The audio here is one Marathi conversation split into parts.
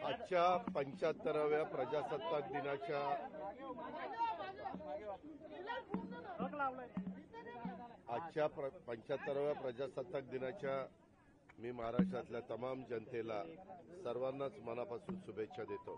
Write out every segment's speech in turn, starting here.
आजच्या 75व्या प्रजासत्ताक दिनाच्या प्रजासत्ताक दिनाच्या मी महाराष्ट्रातल्या तमाम जनतेला सर्वांनाच मनापासून शुभेच्छा देतो।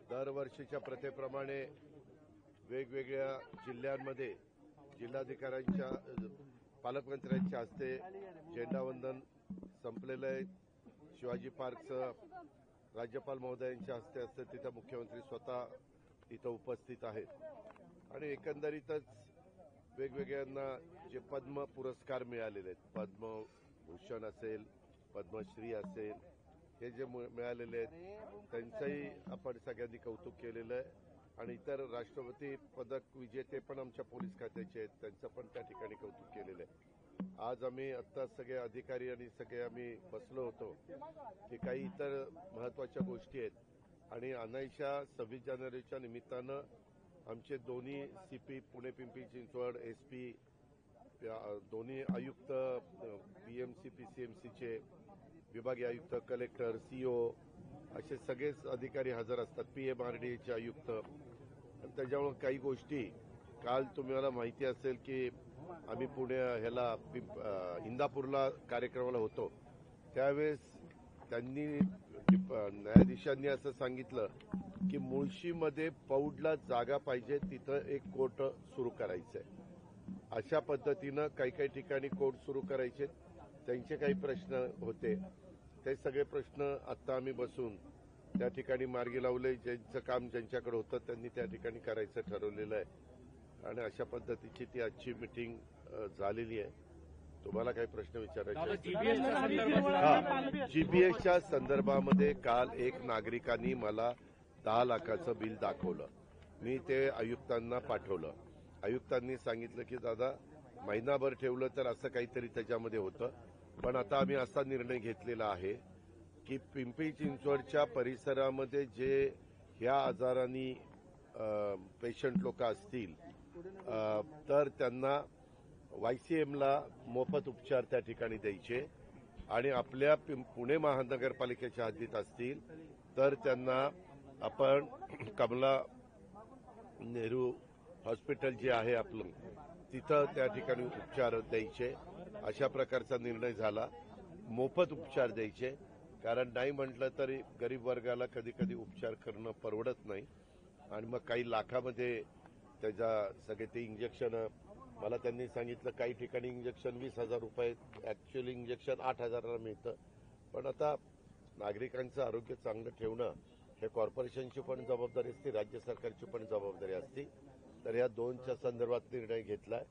दरवर्षीच्या प्रथेप्रमाणे वेगवेगळ्या जिल्ह्यांमध्ये जिल्हाधिकाऱ्यांच्या पालकमंत्र्यांच्या हस्ते झेंडावंदन संपलेलं आहे। शिवाजी पार्कचं राज्यपाल महोदयांच्या हस्ते असते, तिथं मुख्यमंत्री स्वतः इथं उपस्थित आहेत आणि एकंदरीतच वेगवेगळ्यांना जे पद्म पुरस्कार मिळालेले आहेत, पद्मभूषण असेल, पद्मश्री असेल, हे जे मिळालेले आहेत त्यांचंही आपण सगळ्यांनी कौतुक केलेलं आहे आणि इतर राष्ट्रपती पदक विजेते पण आमच्या पोलीस खात्याचे आहेत, त्यांचं पण त्या ठिकाणी कौतुक केलेलं आहे। आज आम्ही आत्ता सगळे अधिकारी आणि सगळे आम्ही बसलो होतो की काही इतर महत्त्वाच्या गोष्टी आहेत आणि अनाईशा 26 जानेवारीच्या निमित्तानं आमचे दोन्ही सीपी पुणे पिंपरी चिंचवड, एसपी, दोन्ही आयुक्त, पीएमसी पीसीएमसीचे विभागीय आयुक्त, कलेक्टर, सीओ असे सगळेच अधिकारी हजर असतात, पीएमआरडीएचे आयुक्त। त्याच्यामुळे काही गोष्टी काल तुम्हाला माहिती असेल की आम्ही पुणे इंदापूरला कार्यक्रमाला होतो, त्यावेळेस त्यांनी न्यायाधीशांनी असं सांगितलं की मुळशीमध्ये पौडला जागा पाहिजे, तिथं एक कोर्ट सुरू करायचंय। अशा पद्धतीनं काही ठिकाणी कोर्ट सुरू करायचे, त्यांचे काही प्रश्न होते, ते सगळे प्रश्न आता आम्ही बसून त्या ठिकाणी मार्गी लावले। ज्यांचं काम ज्यांच्याकडे होतं त्यांनी त्या ठिकाणी करायचं ठरवलेलं आहे आणि अशा पद्धतीची ती आजची मीटिंग झालेली आहे। तुम्हाला काही प्रश्न विचारायचे? जीबीएसच्या संदर्भामध्ये काल एक नागरिकांनी मला 10 लाखाचं बिल दाखवलं, मी ते आयुक्तांना पाठवलं। आयुक्तांनी सांगितलं की दादा महिनाभर ठेवलं तर असं काहीतरी त्याच्यामध्ये होतं, पण आता आम्ही असा निर्णय घेतलेला आहे की पिंपरी चिंचवडच्या परिसरामध्ये जे ह्या आजारांनी पेशंट लोक असतील तर त्यांना वायसीएमला मोफत उपचार त्या ठिकाणी द्यायचे आणि आपल्या पुणे महानगरपालिकेच्या हद्दीत असतील तर त्यांना आपण कमला नेहरू हॉस्पिटल जे आहे आपलं तिथं त्या ठिकाणी उपचार द्यायचे। अशा प्रकारचा निर्णय झाला, मोफत उपचार द्यायचे, कारण नाही म्हटलं तरी गरीब वर्गाला कधी उपचार करणं परवडत नाही आणि मग काही लाखामध्ये त्याच्या सगळे ते इंजेक्शन, मला त्यांनी सांगितलं काही ठिकाणी इंजेक्शन 20,000 रुपये, ऍक्च्युअली इंजेक्शन 8,000ला मिळतं। पण आता नागरिकांचं आरोग्य चांगलं ठेवणं हे कॉर्पोरेशनची पण जबाबदारी असते, राज्य सरकारची पण जबाबदारी असते। तर या दोनच्या संदर्भात निर्णय घेतलाय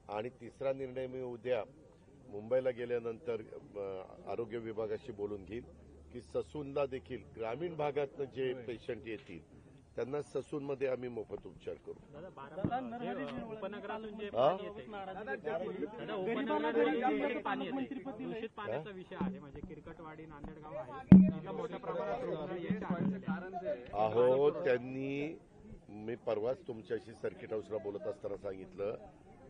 आणि तिसरा निर्णय मी उद्या मुंबईला गेल्यानंतर आरोग्य विभागाशी बोलून घेईल की ससूनला देखील ग्रामीण भागातनं जे पेशंट येतील त्यांना ससूनमध्ये आम्ही मोफत उपचार करू। अहो त्यांनी, मी परवाच तुमच्याशी सर्किट हाऊसला बोलत असताना सांगितलं,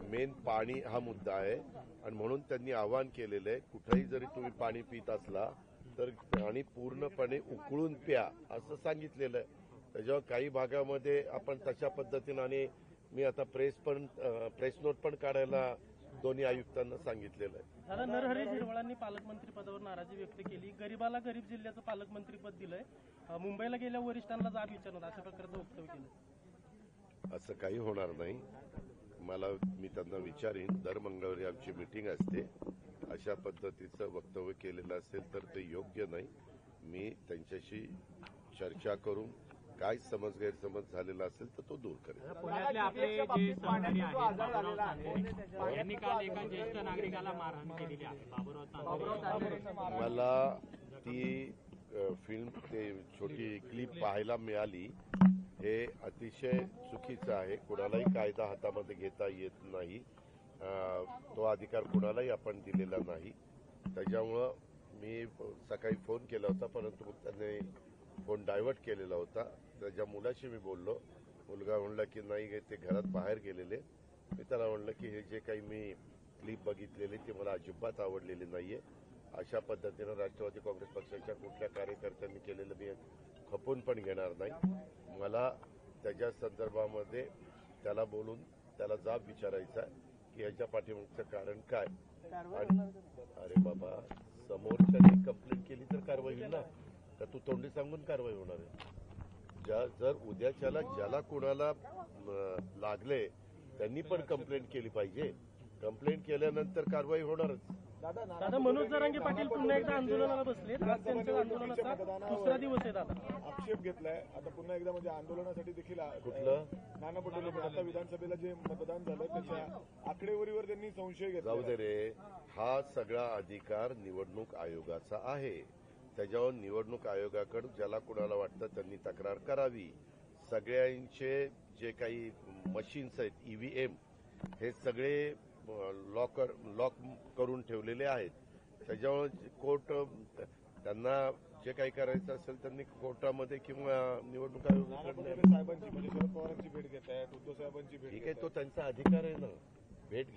मेन पाणी हा मुद्दा आहे आणि म्हणून त्यांनी आवाहन केलेलं आहे कुठेही जरी तुम्ही पाणी पित असला तर पाणी पूर्णपणे उकळून प्या असं सांगितलेलं आहे। त्याच्यावर काही भागामध्ये आपण तशा पद्धतीनं, आणि मी आता प्रेस नोट पण काढायला दोन्ही आयुक्तांना सांगितलेलं आहे। दादा, नरहरी झिरवळांनी पालकमंत्री पदावर नाराजी व्यक्त केली, गरीबाला गरीब जिल्ह्याचं पालकमंत्रीपद दिलंय, मुंबईला गेल्या वरिष्ठांना जाब विचारणार अशा प्रकारचं वक्तव्य केलं। असं काही होणार नाही, मी त्यांना विचारीन, दर मंगळवारी आमची मीटिंग असते, अशा पद्धतीचं वक्तव्य केलेलं असेल तर ते योग्य नाही। मी त्यांच्याशी चर्चा करून काय गैरसमज झालेला असेल तर तो दूर करेल। पुण्यातले आपले जे सहकारी आहेत बाबुराव तांदळे यांनी काल एका ज्येष्ठ नागरिकाला मारहाण केलेली आहे। बाबुराव तांदळे, मला ती फिल्म, ते छोटी क्लिप पाहायला मिळाली, हे अतिशय चुकीचं आहे। कुणालाही कायदा हातामध्ये घेता येत नाही, तो अधिकार कुणालाही आपण दिलेला नाही। त्याच्यामुळं मी सकाळी फोन केला होता, परंतु त्याने फोन डायव्हर्ट केलेला होता। त्याच्या मुलाशी मी बोललो, मुलगा म्हणला की नाही ते घरात बाहेर गेलेले। मी त्याला म्हणलं की हे जे काही मी क्लिप बघितलेली ती मला अजिबात आवडलेली नाहीये. अशा पद्धतीनं राष्ट्रवादी काँग्रेस पक्षाच्या कुठल्या कार्यकर्त्यांनी केलेलं मी खपून पण घेणार नाही. मला त्याच्या संदर्भामध्ये त्याला बोलून त्याला जाब विचारायचा की याच्या पाठीमागचं कारण काय. आणि अरे बाबा, समोरच्याने कंप्लेंट केली तर कारवाई होईल ना, का तू तोंडी सांगून कारवाई होणार आहे? जर उद्याच्याला ज्याला कोणाला लागले त्यांनी पण कंप्लेंट केली पाहिजे. कंप्लेंट केल्यानंतर कारवाई होणारच. दादा, मनोज जरांगे पाटील पुन्हा एकदा आंदोलनाला बसले. आज त्यांच्या आंदोलनाचा दुसरा दिवस आहे. दादा, आक्षेप घेतलाय आता पुन्हा एकदा, म्हणजे आंदोलनासाठी देखील कुठलं नाना पटोले आता विधानसभेला जे मतदान झालं त्याच्या आकडेवारीवर त्यांनी संशय घेतला. जाऊ दे रे, हा सगळा अधिकार निवडणूक आयोगाचा आहे. त्याच्यावर निवडणूक आयोगाकडे ज्याला कुणाला वाटतं त्यांनी तक्रार करावी. सगळ्यांचे जे काही मशीन्स आहेत ईव्हीएम हे सगळे लॉक करून ठेवलेले आहेत. त्याच्यावर कोर्ट त्यांना जे काही करायचं असेल त्यांनी कोर्टामध्ये किंवा निवडणूक आयोगाकडे साहेबांची म्हणजे शरद पवारांची भेट घेत आहेत, उद्धव साहेबांची भेट. ठीक आहे, तो त्यांचा अधिकार आहे ना. भेट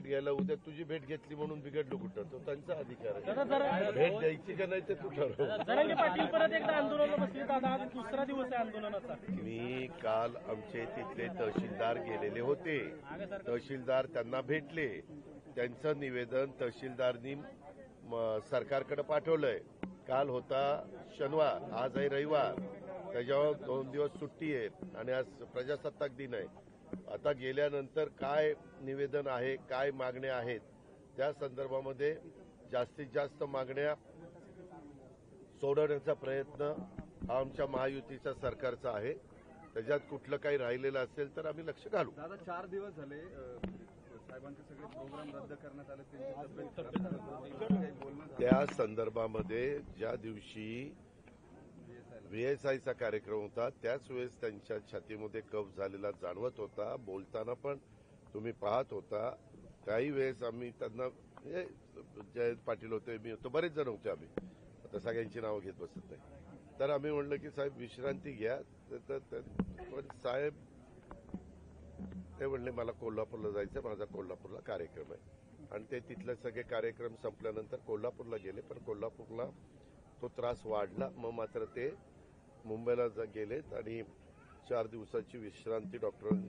घ्यायला उद्या तुझी भेट घेतली म्हणून बिघडलो कुठं, तो त्यांचा अधिकार आहे. भेट द्यायची का नाही ते तू ठरव. जरांगे पाटील परत एकदा आंदोलनाला बसले. दादा, आज दुसरा दिवस आहे आंदोलनाचा. मी काल आमचे तिथले तहसीलदार गेलेले होते. तहसीलदार त्यांना भेटले. त्यांचं निवेदन तहसीलदारनी सरकारकडे पाठवलंय. काल होता शनिवार, आज आहे रविवार. त्याच्यावर 2 दिवस सुट्टी आहे आणि आज प्रजासत्ताक दिन आहे. आता गेल्यानंतर काय निवेदन आहे, काय मागण्या आहेत, त्या संदर्भामध्ये जास्तीत जास्त मागण्या सोडवण्याचा प्रयत्न हा आमच्या महायुतीच्या सरकारचा आहे. त्याच्यात कुठलं काही राहिलेलं असेल तर आम्ही लक्ष घालू. दादा, 4 दिवस झाले साहेबांचे सगळे प्रोग्राम रद्द करण्यात आले. त्यांची तब्येत त्या संदर्भामध्ये ज्या दिवशी व्हीएसआयचा कार्यक्रम होता त्याच वेळेस त्यांच्या छातीमध्ये कफ झालेला जाणवत होता. बोलताना पण तुम्ही पाहत होता. काही वेळेस आम्ही त्यांना जयंत पाटील होते, मी होतो, बरेच जण होते. आम्ही आता सगळ्यांची नावं घेत बसत नाही. तर आम्ही म्हणलं की साहेब विश्रांती घ्या. तर साहेब ते म्हणले मला कोल्हापूरला जायचं, माझा कोल्हापूरला कार्यक्रम आहे. आणि ते तिथले सगळे कार्यक्रम संपल्यानंतर कोल्हापूरला गेले. पण कोल्हापूरला तो त्रास वाढला. मग मात्र ते मुंबईला गेलेत आणि 4 दिवसाची विश्रांती डॉक्टरांनी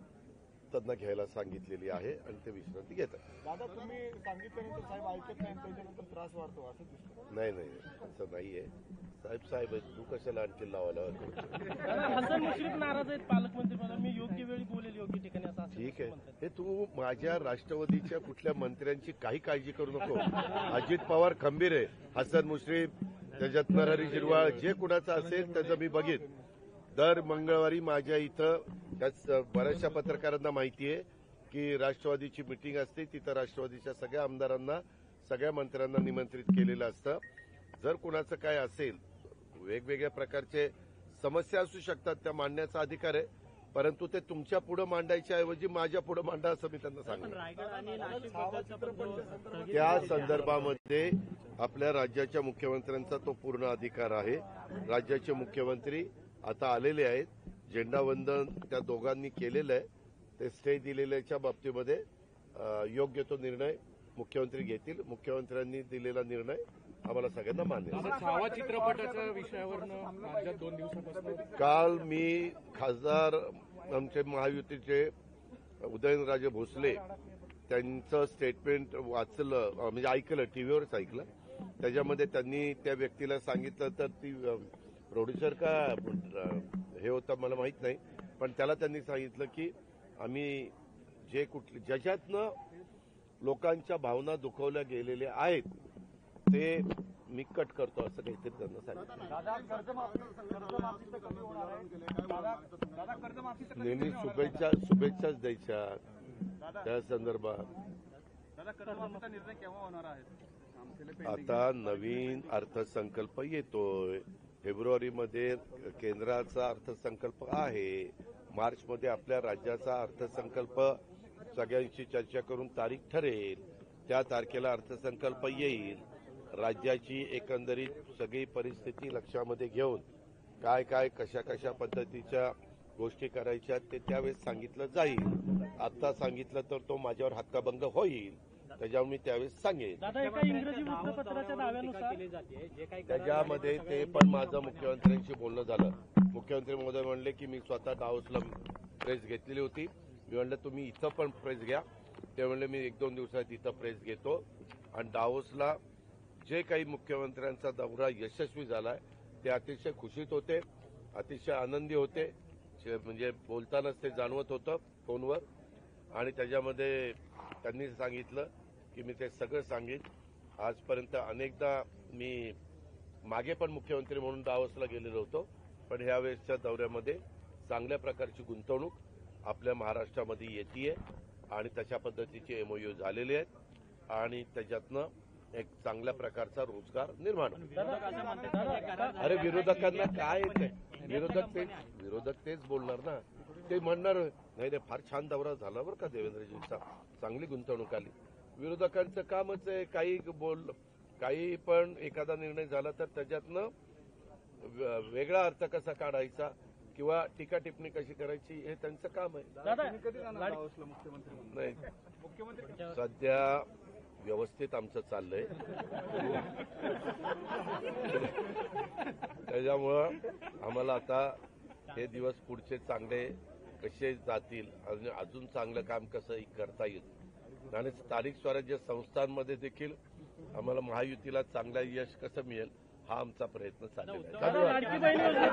त्यांना घ्यायला सांगितलेली आहे आणि ते विश्रांती घेतात. दादा, तुम्ही सांगितल्यानंतर साहेब ऐकत नाही, त्याच्यानंतर त्रास वाढतो असं दिसतं. नाही, असं नाहीये. साहेब आहेत, तू कशाला आणखी लावायला. हसन मुश्रीफ नाराज आहेत पालकमंत्री पदावर. मी योग्य वेळी बोलेल, योग्य ठिकाणी असं ठीक आहे. हे तू माझ्या राष्ट्रवादीच्या कुठल्या मंत्र्यांची काही काळजी करू नको. अजित पवार खंबीर आहे. हसन मुश्रीफ, त्याच्यात नरहरी झिरवाळ, जे कुणाचं असेल त्याचं मी बघेन. दर मंगळवारी माझ्या इथं बऱ्याचशा पत्रकारांना माहिती आहे की राष्ट्रवादीची मिटिंग असते. तिथं राष्ट्रवादीच्या सगळ्या आमदारांना, सगळ्या मंत्र्यांना निमंत्रित केलेलं असतं. जर कुणाचं काय असेल, वेगवेगळ्या प्रकारचे समस्या असू शकतात, त्या मांडण्याचा अधिकार आहे. परंतु ते तुमच्या पुढे मांडायच्या ऐवजी माझ्या पुढे मांडा असं मी त्यांना सांगितलं. त्या संदर्भामध्ये आपल्या राज्याच्या मुख्यमंत्र्यांचा तो पूर्ण अधिकार आहे. राज्याचे मुख्यमंत्री आता आलेले आहेत. झेंडावंदन त्या दोघांनी केलेलं आहे. ते स्टे दिलेल्याच्या बाबतीमध्ये योग्य तो निर्णय मुख्यमंत्री घेतील. मुख्यमंत्र्यांनी दिलेला निर्णय आम्हाला सगळ्यांना मान्य आहे. छावा चित्रपटाच्या विषयावर राज्यात 2 दिवसापासून काल मी खासदार आमचे महायुतीचे उदयनराजे भोसले त्यांचं स्टेटमेंट वाचलं, म्हणजे ऐकलं, टीव्हीवरच ऐकलं. त्याच्यामध्ये त्यांनी त्या व्यक्तीला सांगितलं, तर ती प्रोड्युसर का हे होतं मला माहित नाही, पण त्याला त्यांनी सांगितलं की आम्ही जे कुठले ज्याच्यातनं लोकांच्या भावना दुखवल्या गेलेल्या आहेत ते मी कट करतो असं काहीतरी त्यांना सांगितलं. नेहमी शुभेच्छाच द्यायच्या त्या संदर्भात. आता नवीन अर्थसंकल्प येतोय. फेब्रुवारीमध्ये केंद्राचा अर्थसंकल्प आहे. मार्चमध्ये आपल्या राज्याचा अर्थसंकल्प सगळ्यांशी चर्चा करून तारीख ठरेल. त्या तारखेला अर्थसंकल्प येईल. राज्याची एकंदरीत सगळी परिस्थिती लक्षामध्ये घेऊन काय कशा पद्धतीच्या गोष्टी करायच्या ते त्यावेळेस सांगितलं जाईल. आता सांगितलं तर तो माझ्यावर हक्काभंग होईल, त्याच्यावर मी त्यावेळेस सांगेन. दादा एका इंग्रजी वृत्तपत्राच्या दाव्यानुसार केली जाते जे काही त्याच्यामध्ये ते पण माझं मुख्यमंत्र्यांशी बोलणं झालं. मुख्यमंत्री महोदय म्हणले की मी स्वतः दावोसला प्रेस घेतलेली होती. मी म्हणलं तुम्ही इथं पण प्रेस घ्या. ते म्हणले मी 1-2 दिवसात इथं प्रेस घेतो. आणि दावोसला जे काही मुख्यमंत्र्यांचा दौरा यशस्वी झालाय ते अतिशय खुशीत होते, अतिशय आनंदी होते. म्हणजे बोलतानाच ते जाणवत होतं फोनवर. आणि त्याच्यामध्ये त्यांनी सांगितलं की मी ते सगळं सांगेन. आजपर्यंत अनेकदा मी मागे पण मुख्यमंत्री म्हणून दावोसला गेलेलो होतो, पण ह्यावेळेसच्या दौऱ्यामध्ये चांगल्या प्रकारची गुंतवणूक आपल्या महाराष्ट्रामध्ये येतेय आणि तशा पद्धतीचे MOU झालेले आहेत आणि त्याच्यातनं एक चांगल्या प्रकारचा रोजगार निर्माण होईल. अरे विरोधकांना काय विरोधक तेच बोलणार ना. ते म्हणणार नाही फार छान दौरा झाला बरं का देवेंद्रजींचा, चांगली गुंतवणूक आली. विरोधकांचं कामच आहे काही पण एखादा निर्णय झाला तर त्याच्यातनं वेगळा अर्थ कसा काढायचा किंवा टीका टिप्पणी कशी करायची हे त्यांचं काम आहे. कधी जाणार दावोसला मुख्यमंत्री म्हणून? नाही सध्या व्यवस्थित आमचं चाललंय. त्याच्यामुळं आम्हाला आता हे दिवस पुढचे चांगले कसे जातील आणि अजून चांगलं काम कसं करता येईल आणि स्थानिक स्वराज्य संस्थांमध्ये देखील आम्हाला महायुतीला चांगलं यश कसं मिळेल हा आमचा प्रयत्न चाललेला आहे. लाडकी बहीण योजना